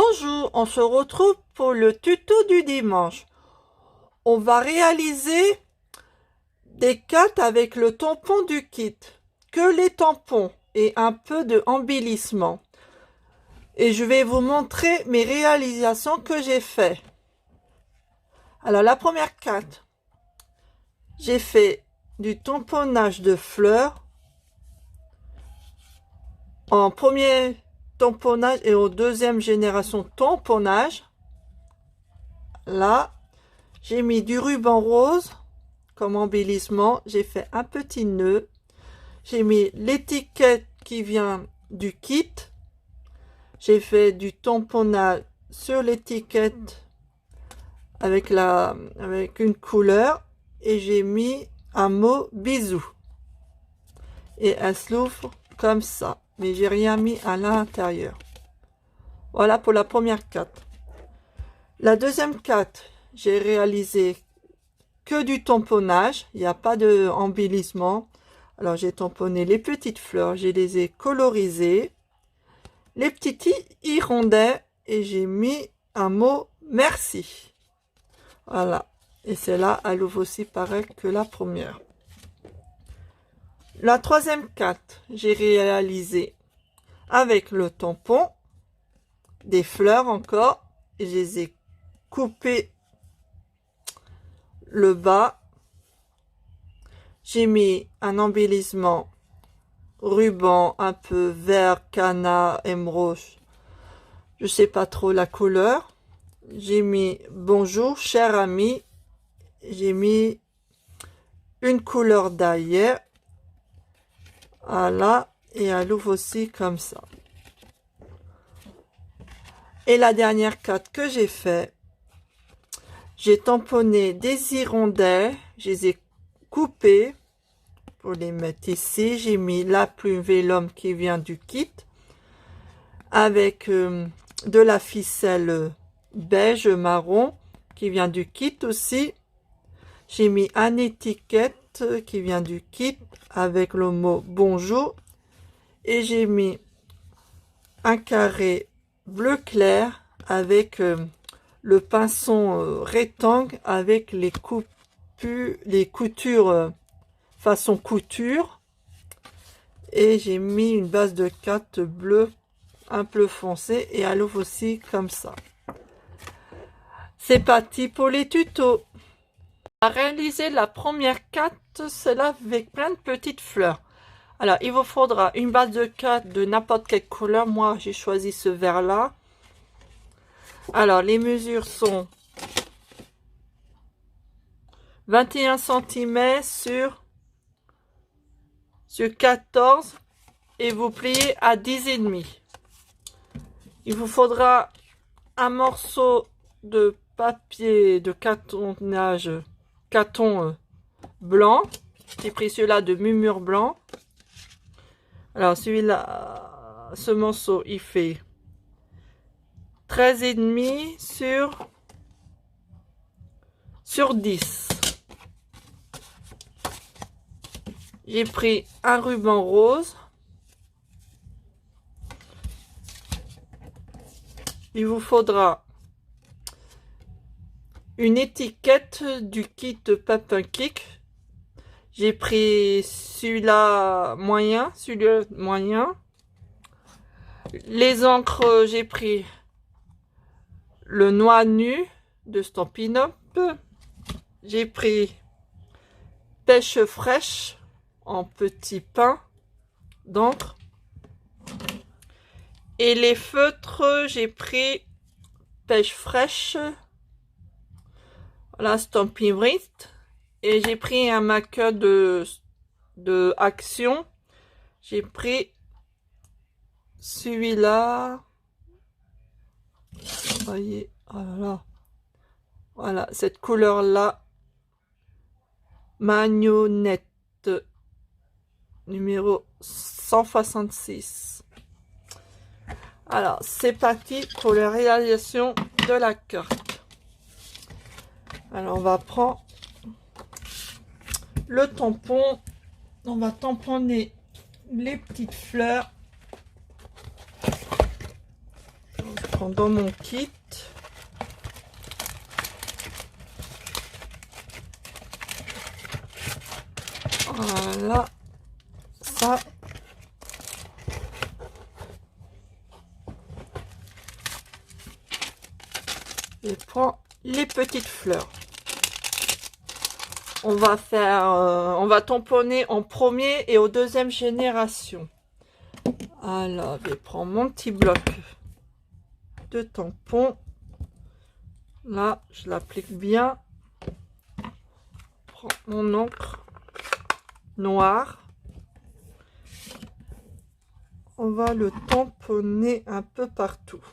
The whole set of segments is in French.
Bonjour, on se retrouve pour le tuto du dimanche. On va réaliser des cartes avec le tampon du kit. Que les tampons et un peu de embellissement. Et je vais vous montrer mes réalisations que j'ai fait. Alors la première carte, j'ai fait du tamponnage de fleurs en premier tamponnage et au deuxième génération tamponnage. Là, j'ai mis du ruban rose comme embellissement. J'ai fait un petit nœud. J'ai mis l'étiquette qui vient du kit. J'ai fait du tamponnage sur l'étiquette avec une couleur et j'ai mis un mot bisous. Et elle s'ouvre comme ça. Mais j'ai rien mis à l'intérieur. Voilà pour la première carte. La deuxième carte, j'ai réalisé que du tamponnage. Il n'y a pas d'embellissement. Alors j'ai tamponné les petites fleurs. Je les ai colorisées. Les petits hirondelles. Et j'ai mis un mot merci. Voilà. Et celle-là, elle ouvre aussi pareil que la première. La troisième carte, j'ai réalisé avec le tampon des fleurs encore. Et je les ai coupées le bas. J'ai mis un embellissement ruban un peu vert, canard, émeraude. Je sais pas trop la couleur. J'ai mis bonjour, cher ami. J'ai mis une couleur d'ailleurs. Voilà. Et elle ouvre aussi comme ça. Et la dernière carte que j'ai fait, j'ai tamponné des hirondelles. Je les ai coupées pour les mettre ici. J'ai mis la plume vélum qui vient du kit avec de la ficelle beige marron qui vient du kit aussi. J'ai mis une étiquette qui vient du kit avec le mot bonjour et j'ai mis un carré bleu clair avec le pinceau rectangle avec les coutures façon couture et j'ai mis une base de cartes bleu un peu foncé et elle ouvre aussi comme ça. C'est parti pour les tutos. On va réaliser la première carte, celle-là avec plein de petites fleurs. Alors il vous faudra une base de cartes de n'importe quelle couleur. Moi j'ai choisi ce vert là. Alors les mesures sont 21 cm sur 14 et vous pliez à 10,5. Il vous faudra un morceau de papier de cartonnage carton blanc. J'ai pris celui-là de Murmure blanc. Alors celui-là, ce morceau il fait 13,5 sur 10. J'ai pris un ruban rose. Il vous faudra une étiquette du kit Papin Kik. J'ai pris celui-là moyen, celui-là moyen. Les encres, j'ai pris le noix nu de Stampin' Up. J'ai pris pêche fraîche en petit pain d'encre. Et les feutres, j'ai pris pêche fraîche. Voilà, Stampin' Wrist. Et j'ai pris un marqueur de Action. J'ai pris celui-là. Voyez, oh là là. Voilà, cette couleur-là. Magnonette. Numéro 166. Alors, c'est parti pour la réalisation de la carte. Alors, on va prendre le tampon. On va tamponner les petites fleurs. rentrent dans mon kit. Voilà, ça. Je prends les petites fleurs. On va faire, on va tamponner en premier et au deuxième génération. Alors, je vais prendre mon petit bloc de tampon. Là, je l'applique bien. Je prends mon encre noire. On va le tamponner un peu partout.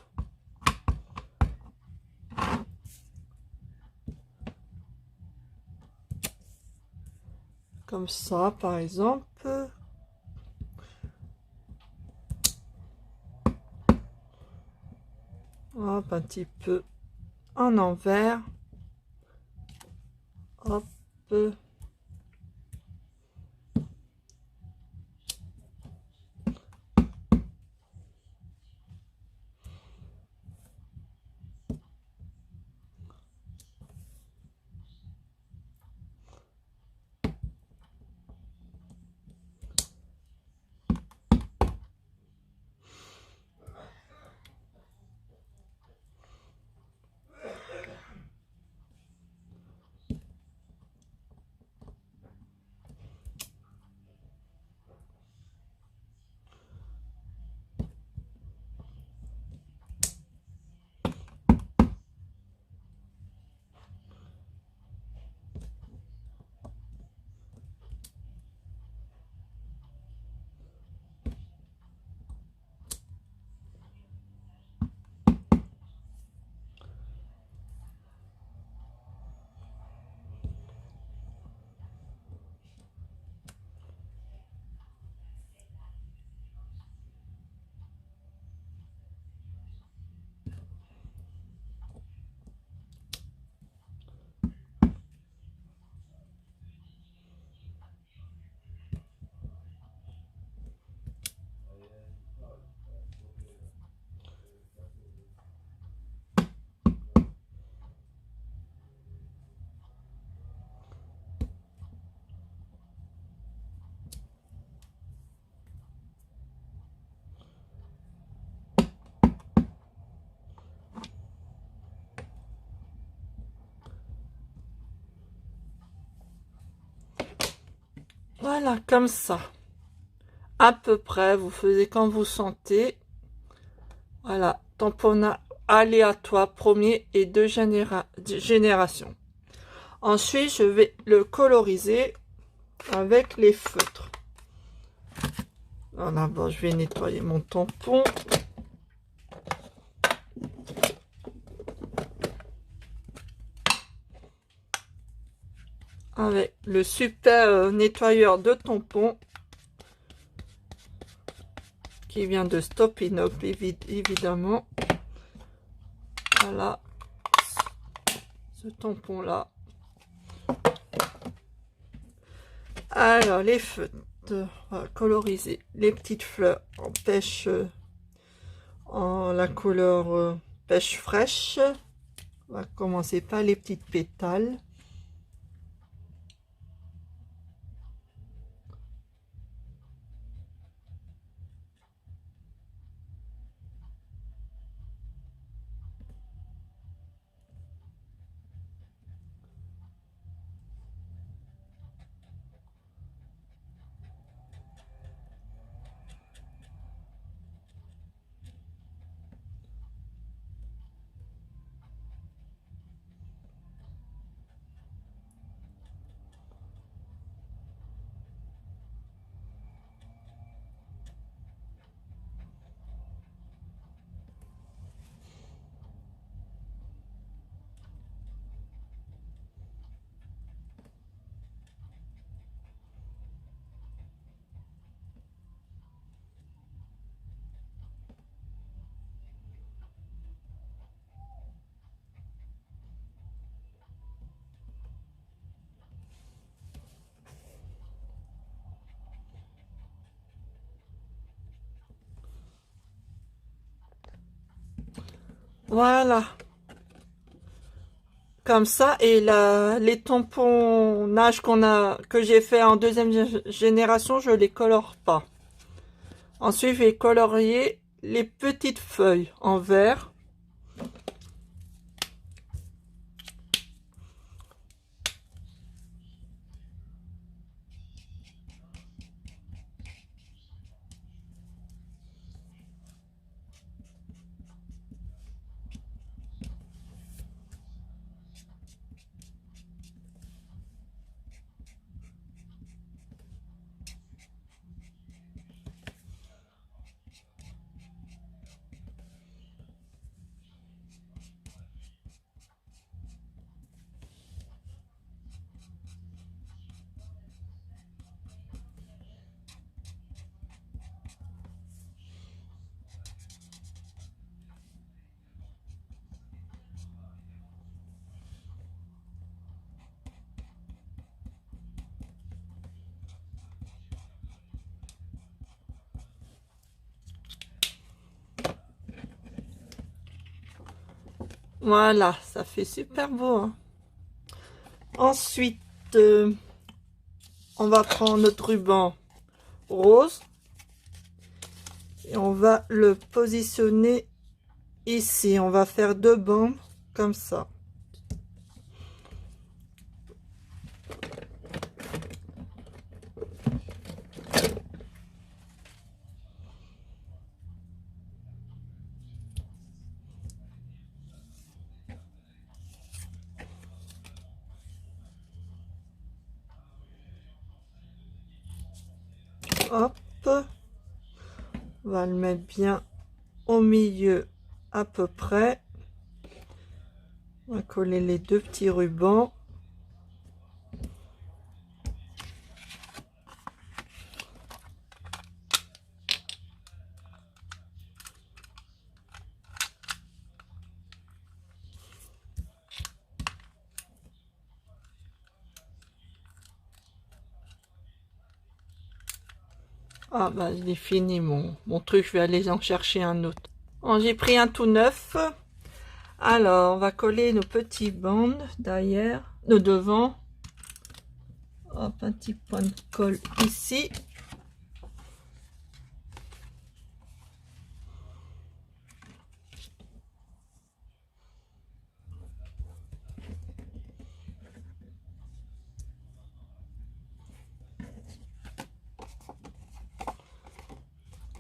Comme ça, par exemple. Hop, un petit peu en envers. Hop. Voilà, comme ça. À peu près, vous faites quand vous sentez. Voilà, tamponnage aléatoire, premier et deux générations. Ensuite, je vais le coloriser avec les feutres. Alors d'abord, je vais nettoyer mon tampon. Avec le super nettoyeur de tampon qui vient de Stop Inox, évidemment. Voilà, ce tampon là. Alors les feutres, on va coloriser les petites fleurs en pêche, en la couleur pêche fraîche. On va commencer par les petites pétales. Voilà. Comme ça, et les tamponnages que j'ai fait en deuxième génération, je les colore pas. Ensuite, je vais colorier les petites feuilles en vert. Voilà, ça fait super beau, hein. Ensuite, on va prendre notre ruban rose et on va le positionner ici. On va faire 2 bandes comme ça. Hop, on va le mettre bien au milieu à peu près. On va coller les 2 petits rubans. Ah bah j'ai fini mon truc, je vais aller en chercher un autre. Bon, j'ai pris un tout neuf. Alors, on va coller nos petits bandes derrière, de devant. Hop, un petit point de colle ici.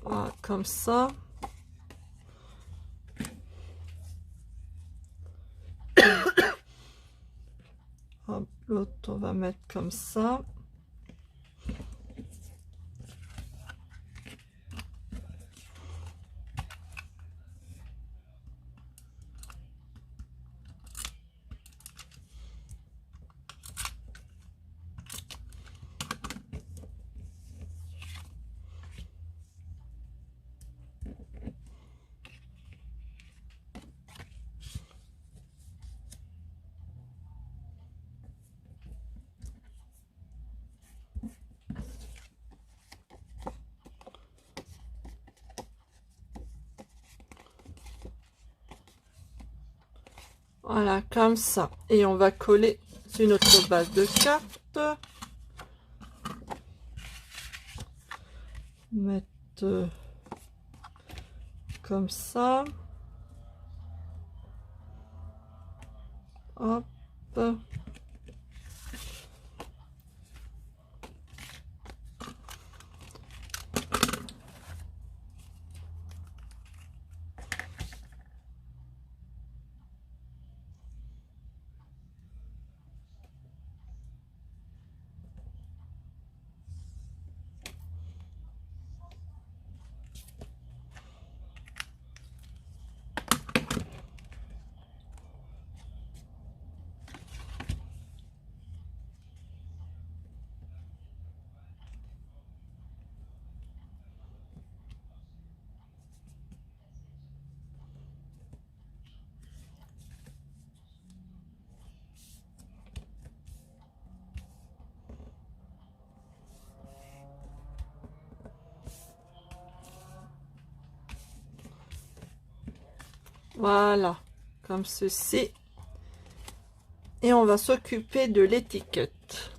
Voilà, comme ça. Hop, l'autre, on va mettre comme ça. Voilà, comme ça. Et on va coller sur notre base de carte. Mettre comme ça. Hop. Voilà, comme ceci. Et on va s'occuper de l'étiquette.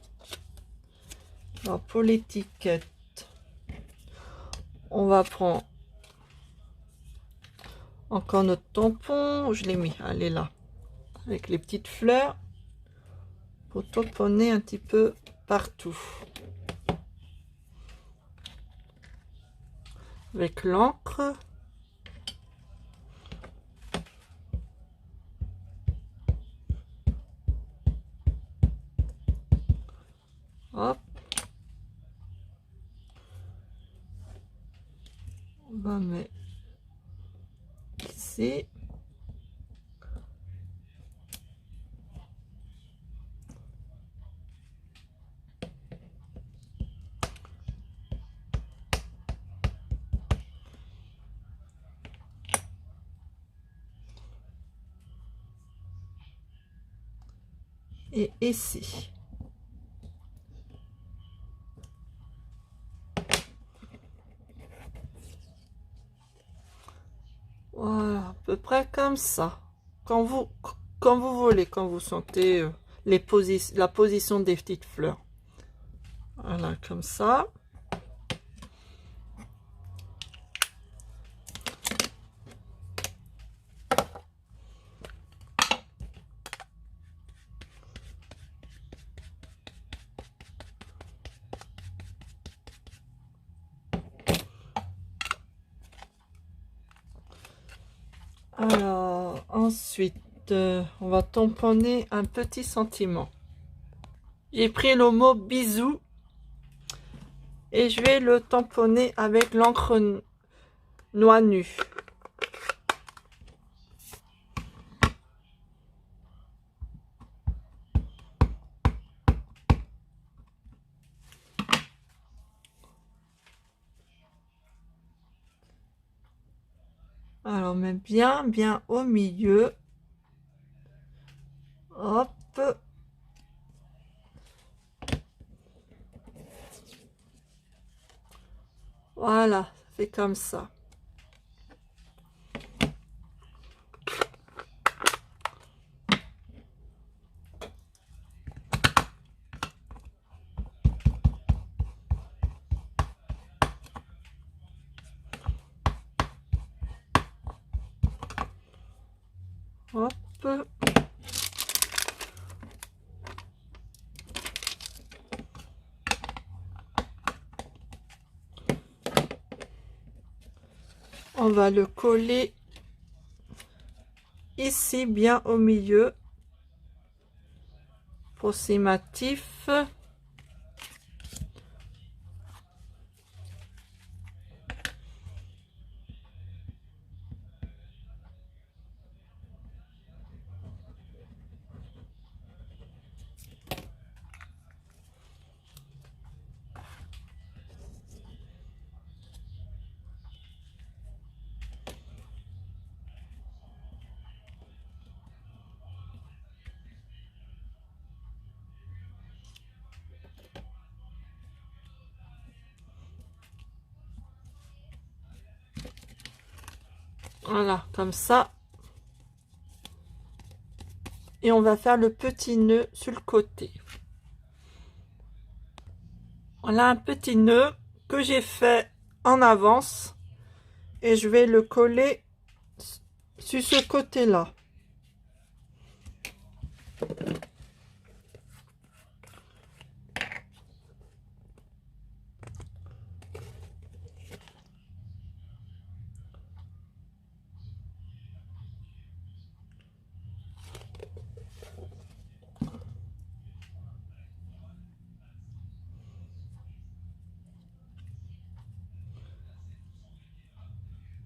Alors pour l'étiquette, on va prendre encore notre tampon. Je l'ai mis, elle est là, avec les petites fleurs, pour tamponner un petit peu partout. Avec l'encre. Hop. On va mettre ici. Et ici. Voilà, à peu près comme ça. Quand vous voulez, quand vous sentez la position des petites fleurs. Voilà, comme ça. Alors, ensuite, on va tamponner un petit sentiment. J'ai pris le mot bisou et je vais le tamponner avec l'encre noix nue. Alors, on met bien au milieu. Hop. Voilà, ça fait comme ça. Hop. On va le coller ici, bien au milieu, approximatif. Voilà, comme ça. Et on va faire le petit nœud sur le côté. On a un petit nœud que j'ai fait en avance. Et je vais le coller sur ce côté-là.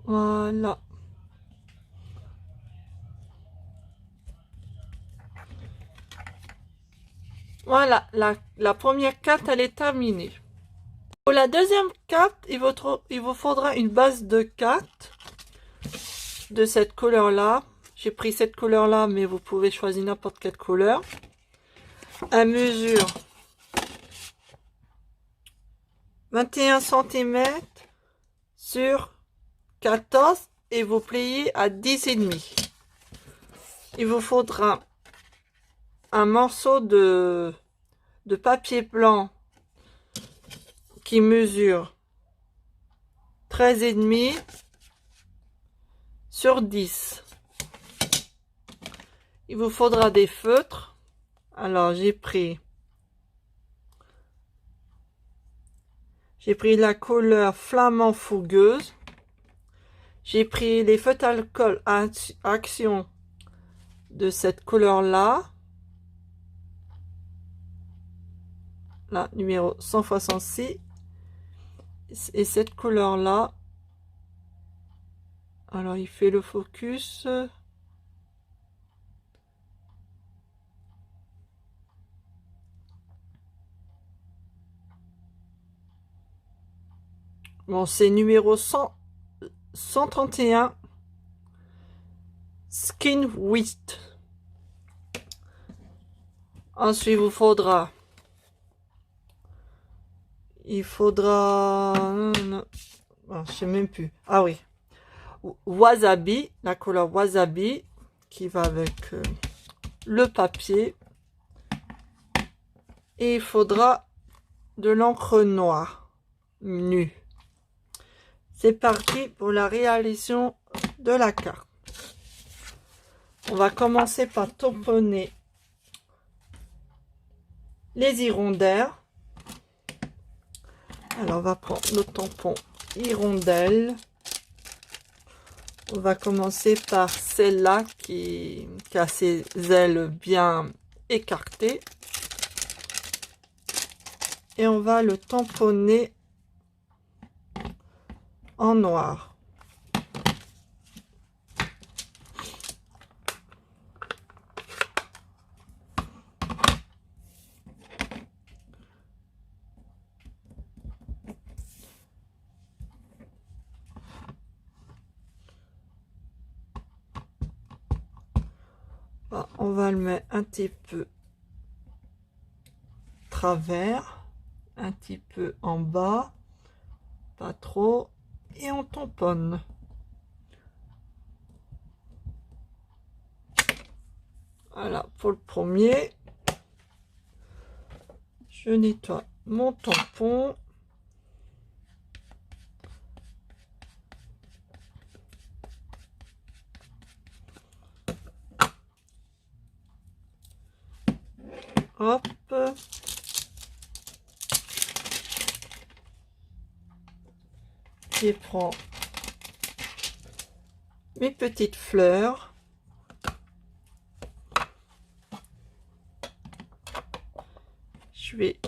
Voilà. Voilà, la première carte, elle est terminée. Pour la deuxième carte, il vous faudra une base de cartes de cette couleur-là. J'ai pris cette couleur-là, mais vous pouvez choisir n'importe quelle couleur. À mesure 21 cm sur 14 et vous pliez à 10,5. il vous faudra un morceau de papier blanc qui mesure 13,5 sur 10. Il vous faudra des feutres. Alors j'ai pris la couleur flamand fougueuse. J'ai pris les feutres alcool action de cette couleur là. Là, numéro 166. Et cette couleur là. Alors il fait le focus. Bon, c'est numéro 131. Skin Wheat. Ensuite, il faudra, je sais même plus. Ah oui, wasabi, la couleur wasabi qui va avec le papier. Et il faudra de l'encre noire nue. C'est parti pour la réalisation de la carte. On va commencer par tamponner les hirondelles. Alors, on va prendre le tampon hirondelle. On va commencer par celle-là qui a ses ailes bien écartées. Et on va le tamponner en noir. On va le mettre un petit peu travers, un petit peu en bas, pas trop, et on tamponne. Voilà, pour le premier, je nettoie mon tampon. Hop. Je prends mes petites fleurs. Je vais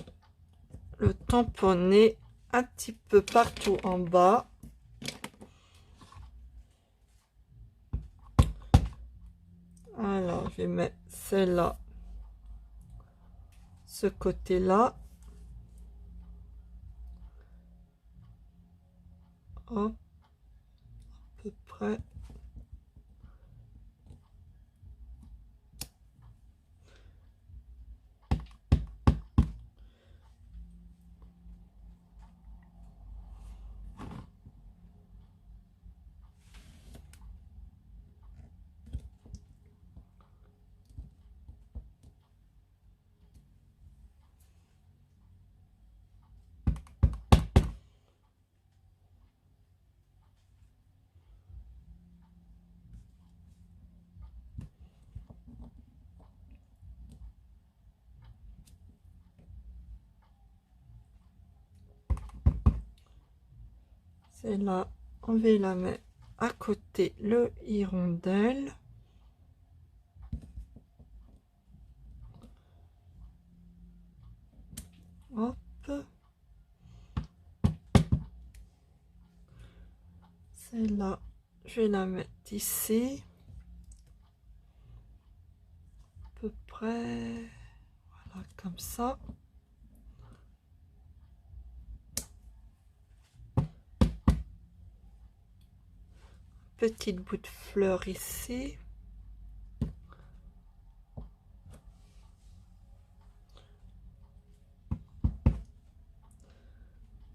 le tamponner un petit peu partout en bas. Alors, je vais mettre celle-là, ce côté-là. Hop, à peu près. Celle-là, on va la mettre à côté le hirondelle. Hop. Celle-là, je vais la mettre ici. À peu près. Voilà, comme ça. Petite bout de fleur ici.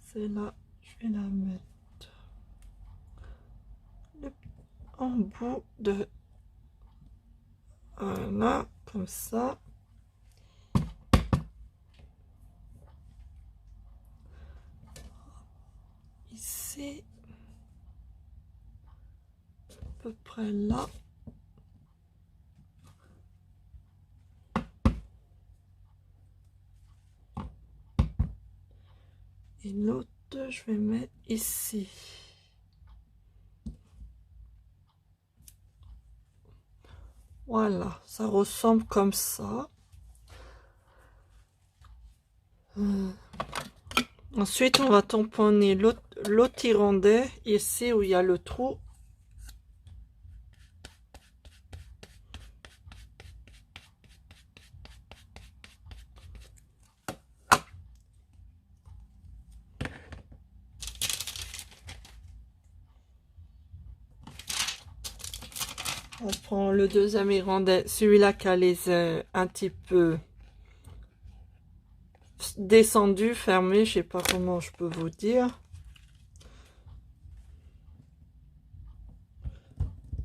Celle-là, je vais la mettre en bout de Voilà, comme ça. Ici. À peu près là. Et l'autre, je vais mettre ici. Voilà, ça ressemble comme ça. Ensuite, on va tamponner l'autre hirondelle ici où il y a le trou. On prend le deuxième hirondelle, celui-là qui a les ailes un petit peu descendu, fermé, je sais pas comment je peux vous dire.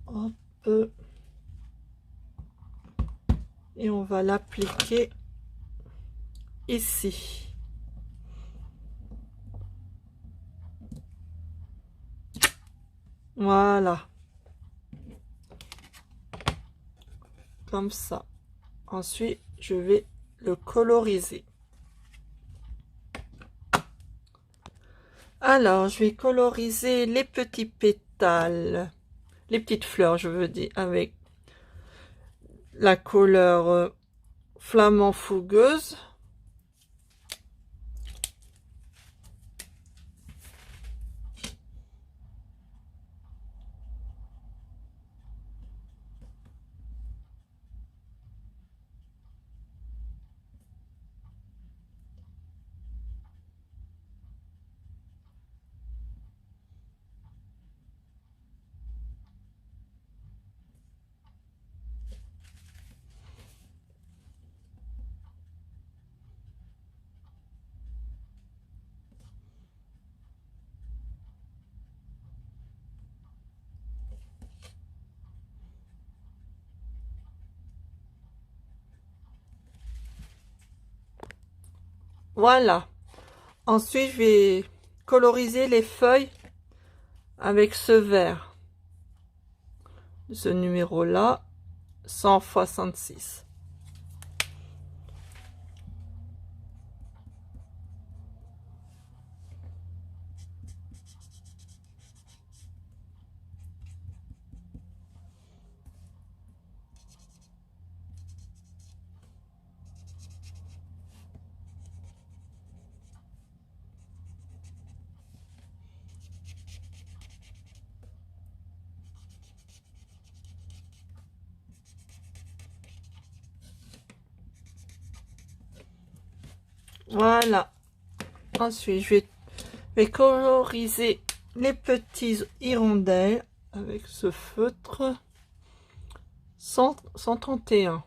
Hop. Et on va l'appliquer ici. Voilà. Comme ça. Ensuite, je vais le coloriser. Alors, je vais coloriser les petits pétales, les petites fleurs, je veux dire, avec la couleur flamant fougueuse. Voilà. Ensuite, je vais coloriser les feuilles avec ce vert. Ce numéro-là, 166. Voilà. Ensuite, je vais coloriser les petits hirondelles avec ce feutre 131.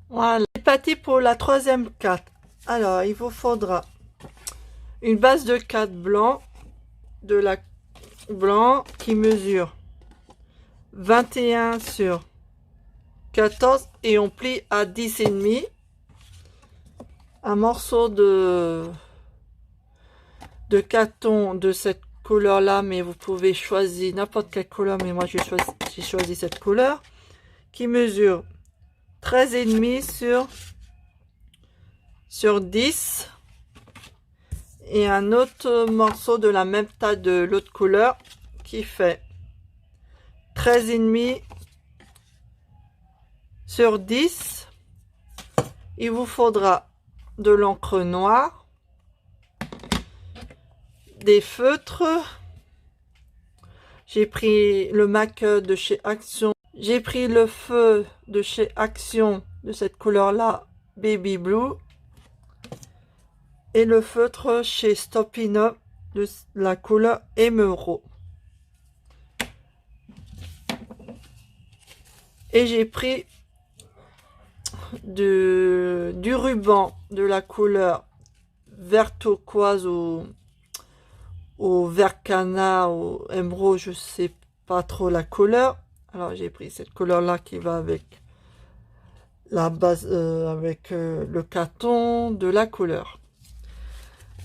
Voilà. C'est parti pour la troisième carte. Alors, il vous faudra une base de 4 blanc, de la blanc qui mesure 21 sur 14 et on plie à 10,5. Un morceau de de carton de cette couleur là, mais vous pouvez choisir n'importe quelle couleur, mais moi j'ai choisi cette couleur, qui mesure 13,5 sur 10, et un autre morceau de la même taille de l'autre couleur qui fait 13,5 sur 10. Il vous faudra de l'encre noire, des feutres. J'ai pris le MAC de chez Action. J'ai pris le feu de chez Action de cette couleur là, Baby Blue, et le feutre chez Stoppino de la couleur Émeraude. Et j'ai pris du ruban de la couleur vert turquoise ou vert canard ou émeraude, je sais pas trop la couleur. Alors j'ai pris cette couleur là qui va avec la base, avec le carton de la couleur.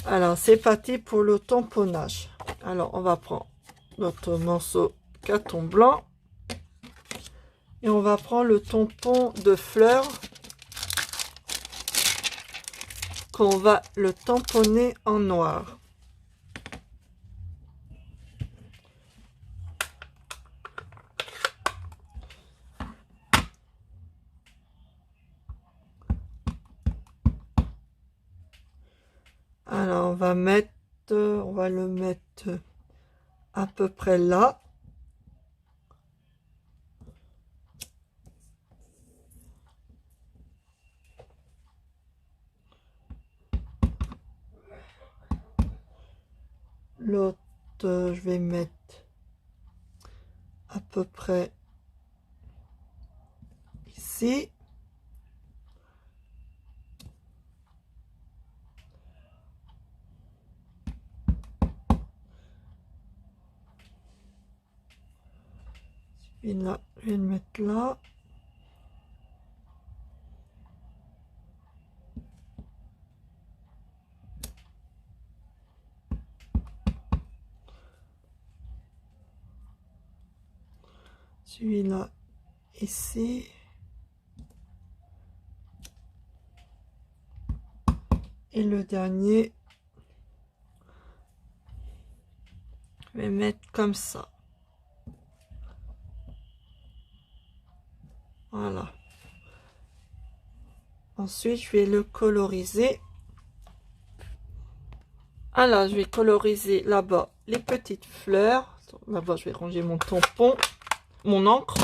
Alors c'est parti pour le tamponnage. Alors on va prendre notre morceau carton blanc et on va prendre le tampon de fleurs qu'on va le tamponner en noir. Alors on va le mettre à peu près là. L'autre, je vais mettre à peu près ici. Celui-là, je vais le mettre là. Celui-là, ici. Et le dernier, je vais mettre comme ça. Voilà. Ensuite, je vais le coloriser. Alors, je vais coloriser là-bas les petites fleurs. Là-bas, je vais ranger mon tampon, mon encre.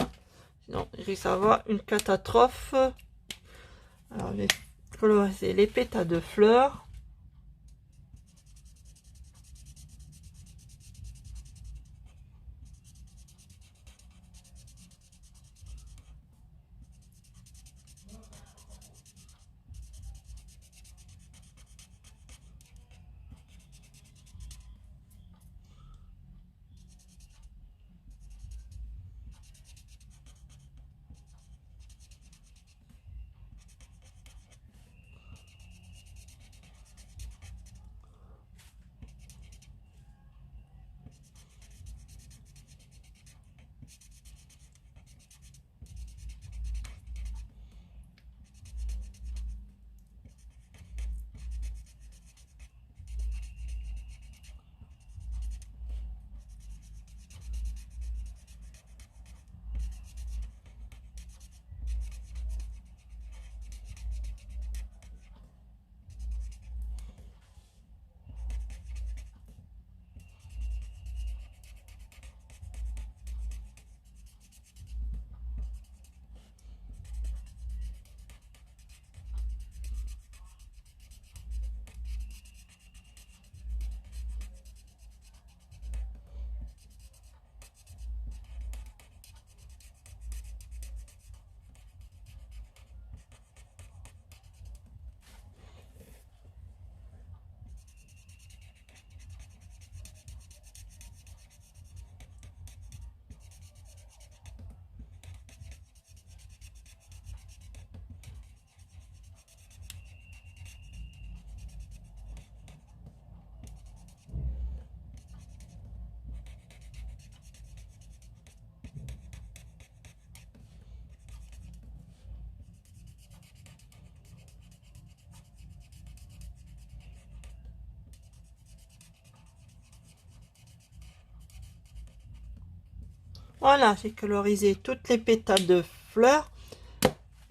Sinon, il risque d'avoir une catastrophe. Alors, je vais coloriser les pétales de fleurs. Voilà, j'ai colorisé toutes les pétales de fleurs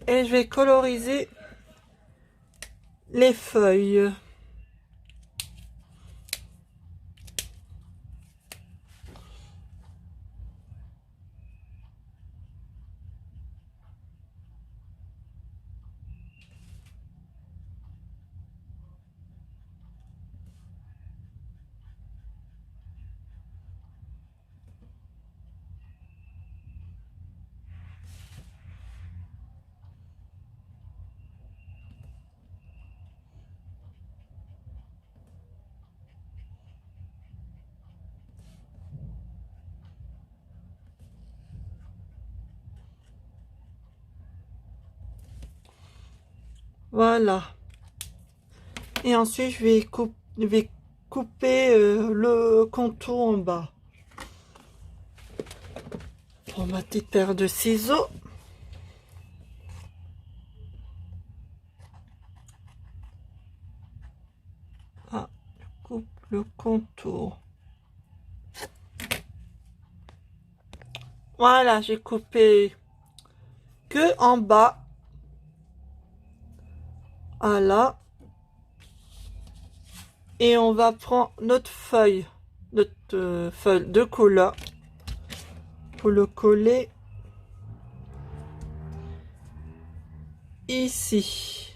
et je vais coloriser les feuilles. Voilà. Et ensuite, je vais couper le contour en bas. Je prends ma petite paire de ciseaux. Ah, je coupe le contour. Voilà, j'ai coupé que en bas. Voilà. Et on va prendre notre feuille de couleur pour le coller ici.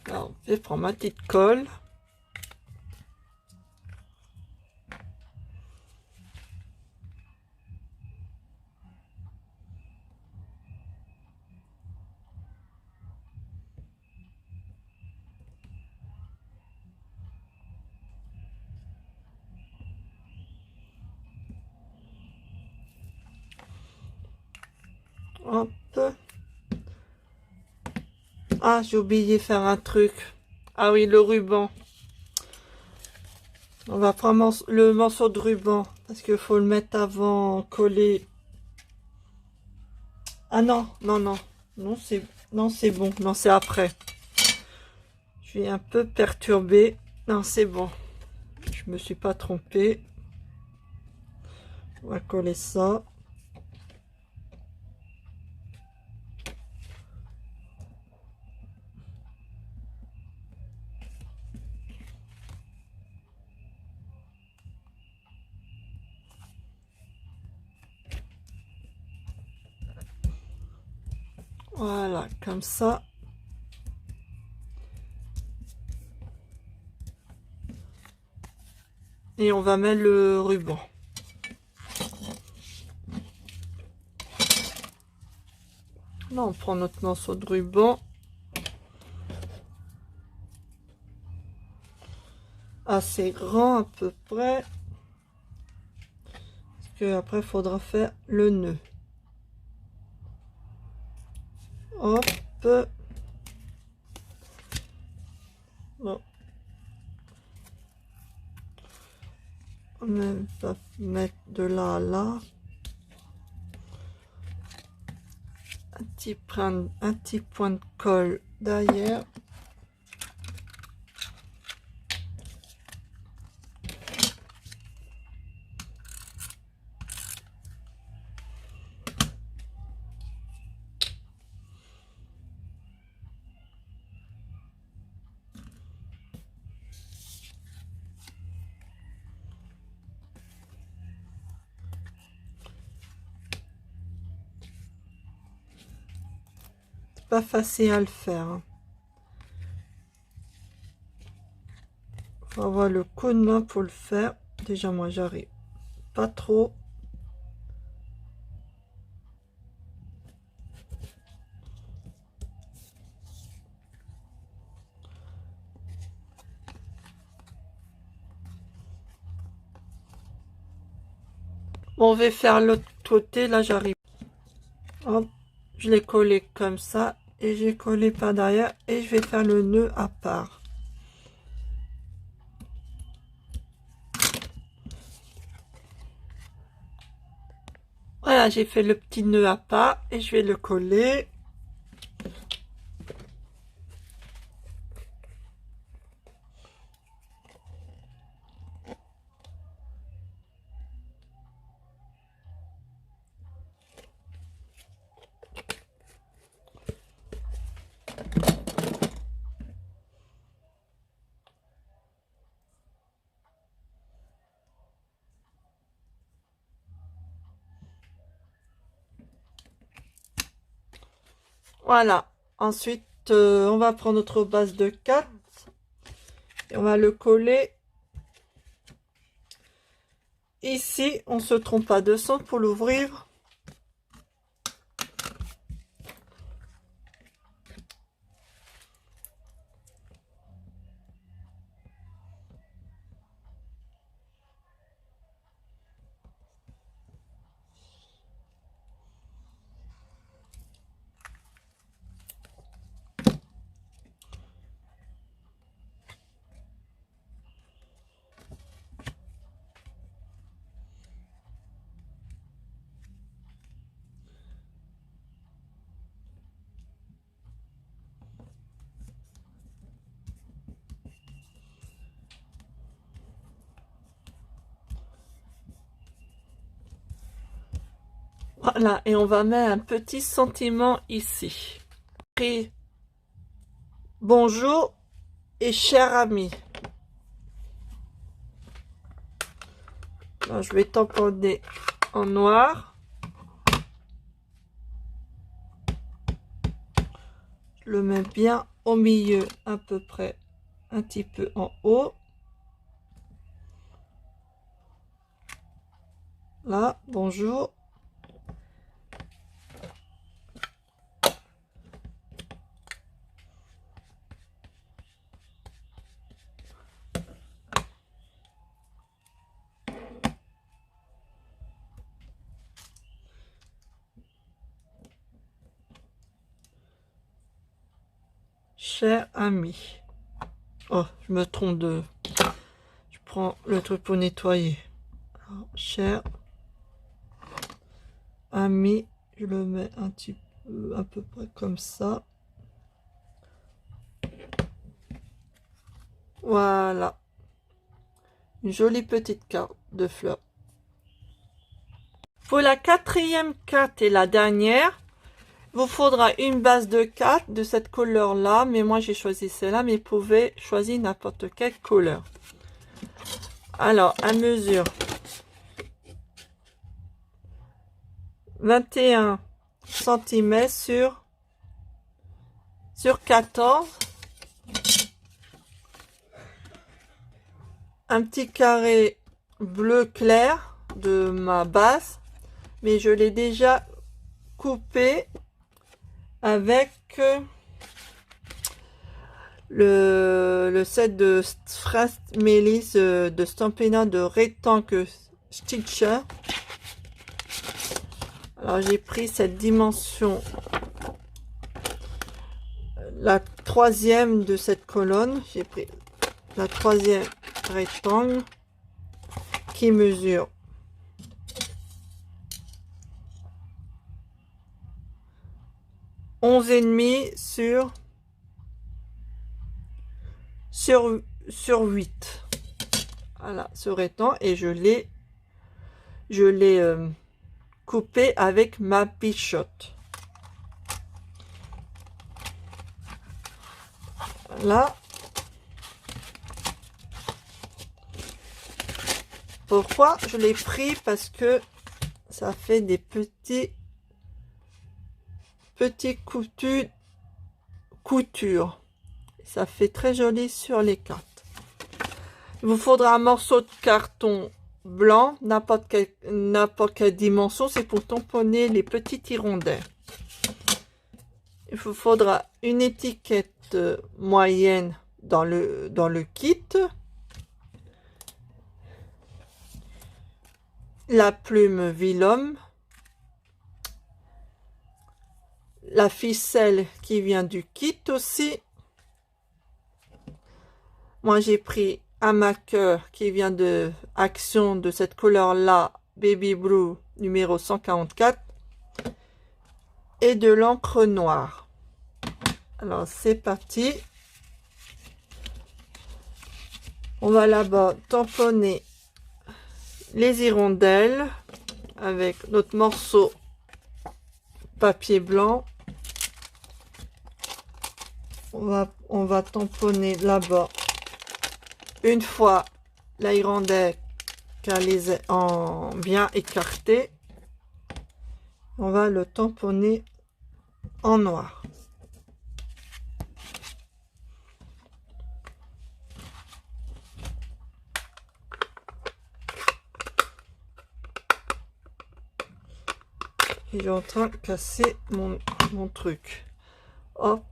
Alors, je vais prendre ma petite colle. Hop. Ah, j'ai oublié de faire un truc. Ah oui, le ruban. On va prendre le morceau de ruban parce qu'il faut le mettre avant coller. Ah non, non, non. Non, c'est bon. Non, c'est après. Je suis un peu perturbée. Non, c'est bon. Je me suis pas trompée. On va coller ça. Voilà, comme ça. Et on va mettre le ruban. Là, on prend notre morceau de ruban. Assez grand à peu près. Parce que après, il faudra faire le nœud. Hop. Bon. On va mettre de là à là. Un petit point de colle derrière. Pas facile à le faire, hein. Faut avoir le coup de main pour le faire. Déjà, moi, j'arrive pas trop. Bon, on va faire l'autre côté. Là, j'arrive. Hop, je l'ai collé comme ça. Et j'ai collé par derrière. Et je vais faire le nœud à part. Voilà, j'ai fait le petit nœud à part. Et je vais le coller. Voilà. Ensuite, on va prendre notre base de 4 et on va le coller ici. On se trompe pas de sens pour l'ouvrir. Voilà, et on va mettre un petit sentiment ici. Écrit bonjour et cher ami. Alors, je vais tamponner en noir. Je le mets bien au milieu, à peu près un petit peu en haut. Là, bonjour. Cher ami. Oh, je me trompe de... Je prends le truc pour nettoyer. Alors, cher ami, je le mets un petit peu, à peu près comme ça. Voilà. Une jolie petite carte de fleurs. Pour la 4e carte et la dernière, vous faudra une base de 4 de cette couleur là, mais moi j'ai choisi celle-là, mais vous pouvez choisir n'importe quelle couleur. Alors, à mesure 21 cm sur 14, un petit carré bleu clair de ma base, mais je l'ai déjà coupé avec le set de Fras Melis de Stampin' de Rectangle Stitcher. Alors j'ai pris cette dimension, la 3e de cette colonne. J'ai pris la 3e rectangle qui mesure 11,5 sur 8. Voilà, ce rectangle, et je l'ai coupé avec ma bichotte. Là, pourquoi je l'ai pris? Parce que ça fait des petits coutures. Ça fait très joli sur les cartes. Il vous faudra un morceau de carton blanc, n'importe quelle dimension, c'est pour tamponner les petites hirondelles. Il vous faudra une étiquette moyenne dans le kit, la plume Vlom, la ficelle qui vient du kit aussi. Moi j'ai pris un marqueur qui vient de Action de cette couleur là, Baby Blue numéro 144, et de l'encre noire. Alors c'est parti. On va là-bas tamponner les hirondelles avec notre morceau papier blanc. On va tamponner là-bas une fois la hirondelle qu'elle est en bien écartée. On va le tamponner en noir. Il est en train de casser mon truc. Hop.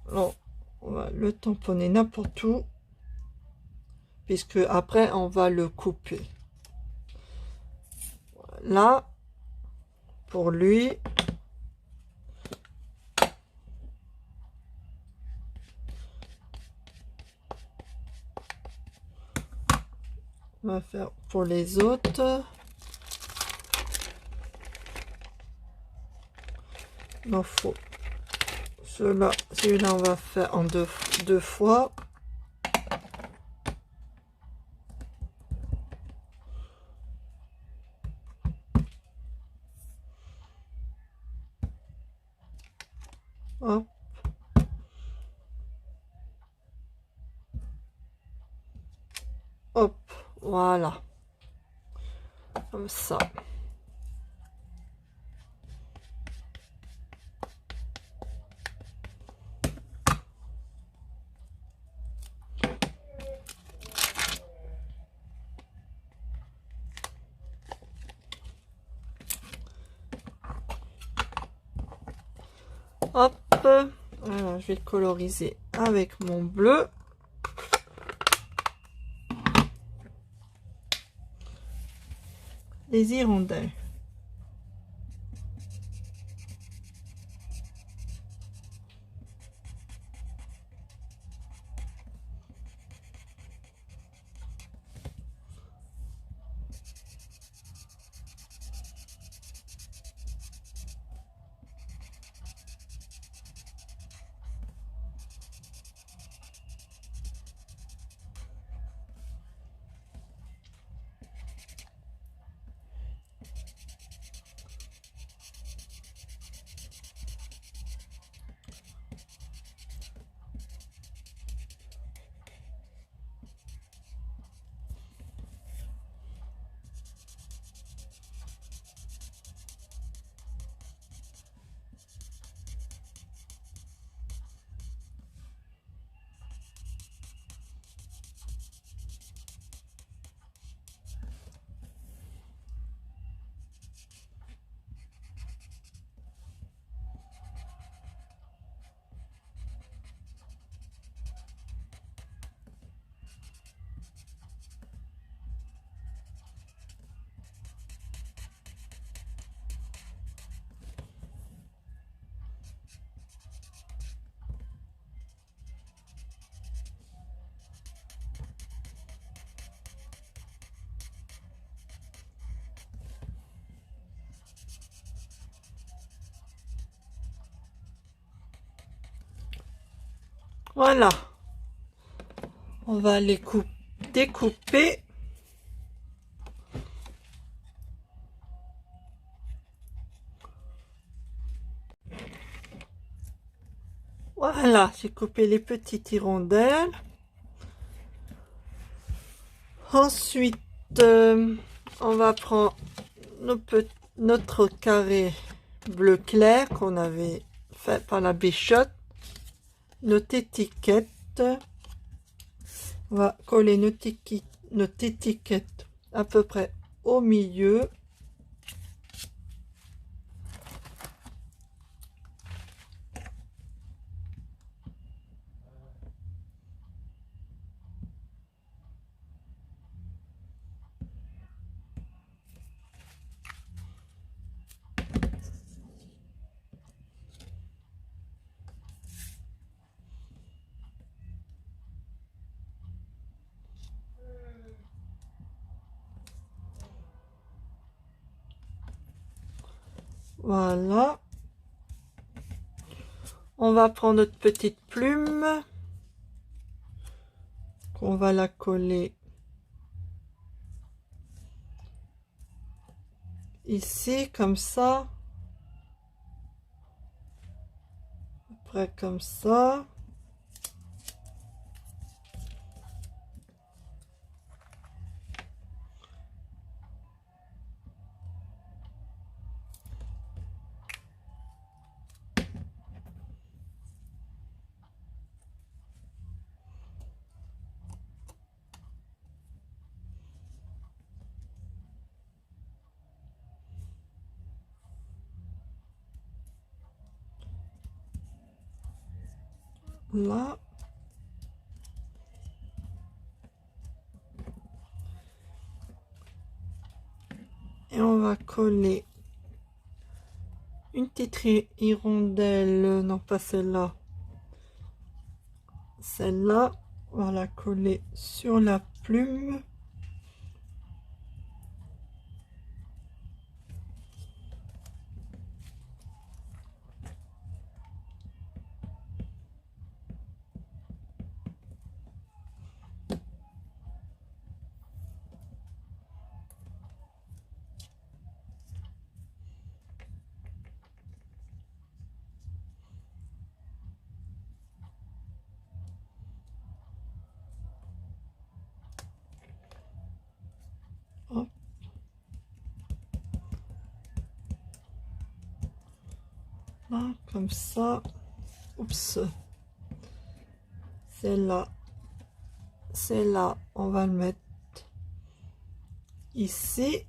Alors, on va le tamponner n'importe où. Puisque après, on va le couper. Là, pour lui. On va faire pour les autres. Il en faut celui-là on va faire en deux fois. Hop. Hop, voilà. Comme ça. Hop, voilà, je vais le coloriser avec mon bleu. Les hirondelles. Voilà. On va les découper. Voilà, j'ai coupé les petites hirondelles. Ensuite, on va prendre notre carré bleu clair qu'on avait fait par la bichotte. Notre étiquette. On va coller notre étiquette à peu près au milieu. Voilà. On va prendre notre petite plume. On va la coller ici, comme ça. Après, comme ça. là. Et on va coller une petite hirondelle, non pas celle-là, celle-là, on va la coller sur la plume. Hop. Là, comme ça. Oups. Celle-là, on va le mettre ici.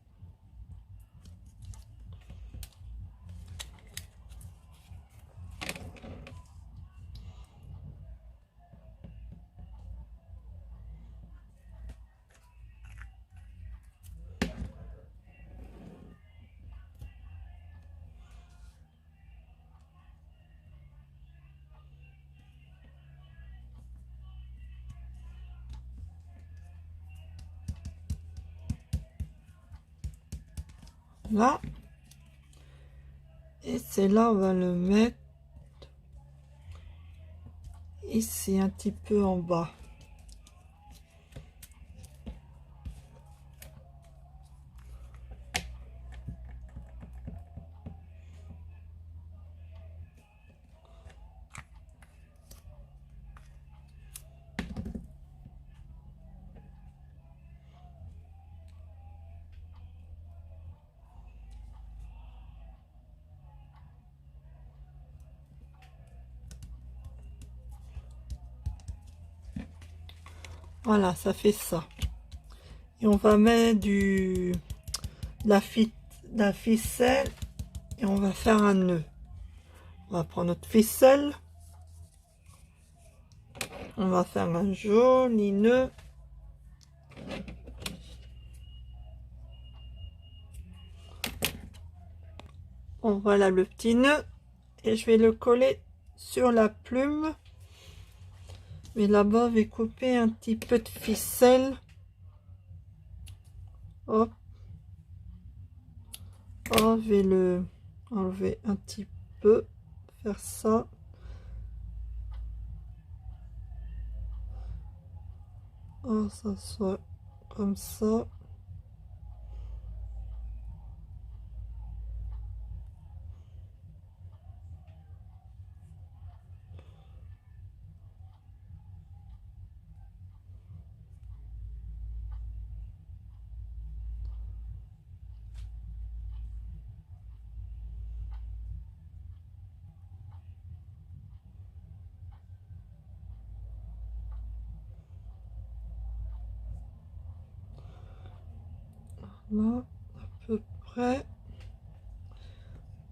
Là. Et c'est là, on va le mettre ici, un petit peu en bas. Voilà, ça fait ça. Et on va mettre de la ficelle et on va faire un nœud. On va prendre notre ficelle. On va faire un joli nœud. Bon, voilà le petit nœud. Et je vais le coller sur la plume. Mais là-bas, je vais couper un petit peu de ficelle. Hop. Oh, je vais le enlever un petit peu. Faire ça. Oh, ça soit comme ça. Là, à peu près.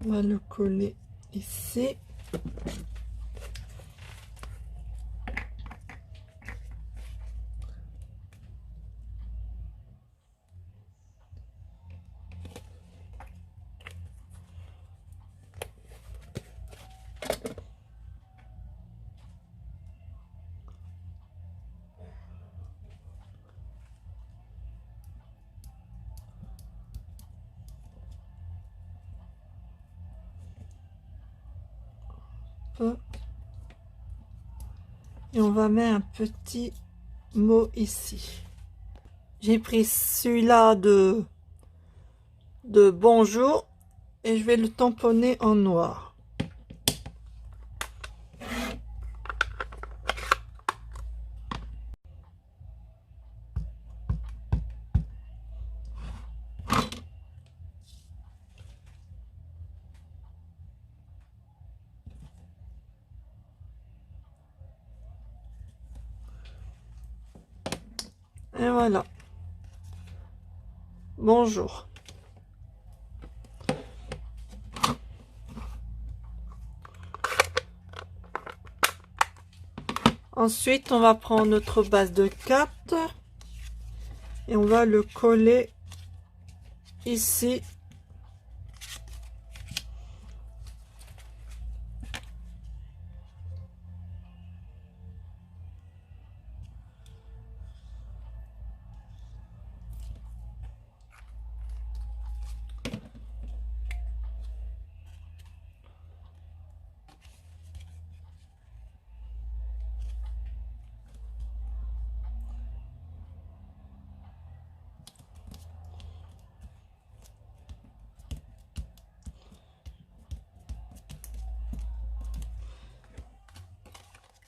On va le coller ici. Et on va mettre un petit mot ici. J'ai pris celui-là de bonjour et je vais le tamponner en noir. Et voilà. Bonjour. Ensuite, on va prendre notre base de 4 et on va le coller ici.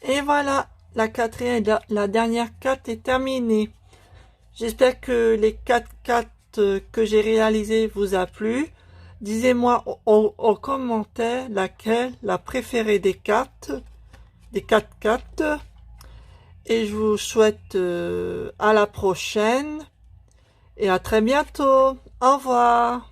Et voilà, la quatrième, la dernière carte est terminée. J'espère que les 4 cartes que j'ai réalisées vous a plu. Disez-moi en commentaire laquelle la préférée des 4 cartes. Et je vous souhaite à la prochaine et à très bientôt. Au revoir.